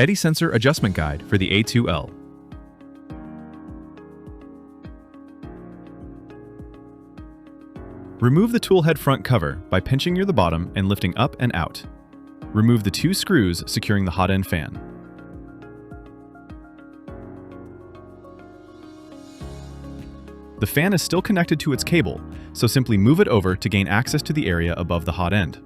Eddy Sensor Adjustment Guide for the A2L. Remove the tool head front cover by pinching near the bottom and lifting up and out. Remove the 2 screws securing the hot end fan. The fan is still connected to its cable, so simply move it over to gain access to the area above the hot end.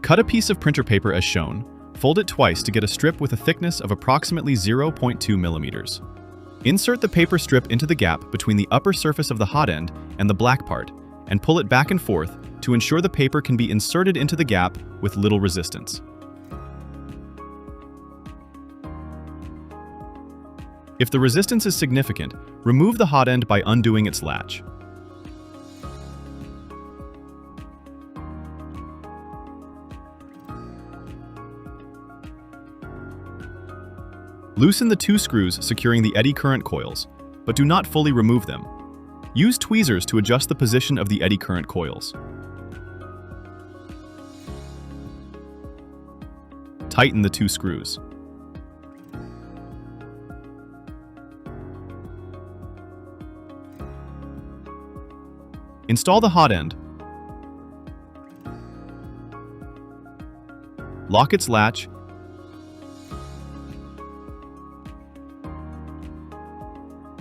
Cut a piece of printer paper as shown, fold it twice to get a strip with a thickness of approximately 0.2 millimeters. Insert the paper strip into the gap between the upper surface of the hot end and the black part, and pull it back and forth to ensure the paper can be inserted into the gap with little resistance. If the resistance is significant, remove the hot end by undoing its latch. Loosen the 2 screws securing the eddy current coils, but do not fully remove them. Use tweezers to adjust the position of the eddy current coils. Tighten the 2 screws. Install the hot end. Lock its latch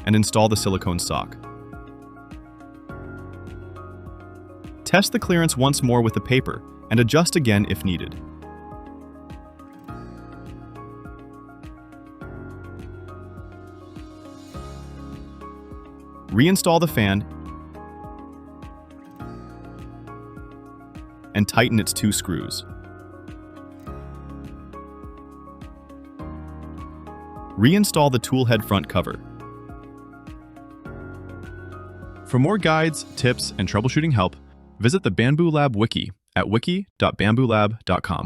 and install the silicone sock. Test the clearance once more with the paper and adjust again if needed. Reinstall the fan and tighten its 2 screws. Reinstall the tool head front cover. For more guides, tips, and troubleshooting help, visit the Bambu Lab Wiki at wiki.bambulab.com.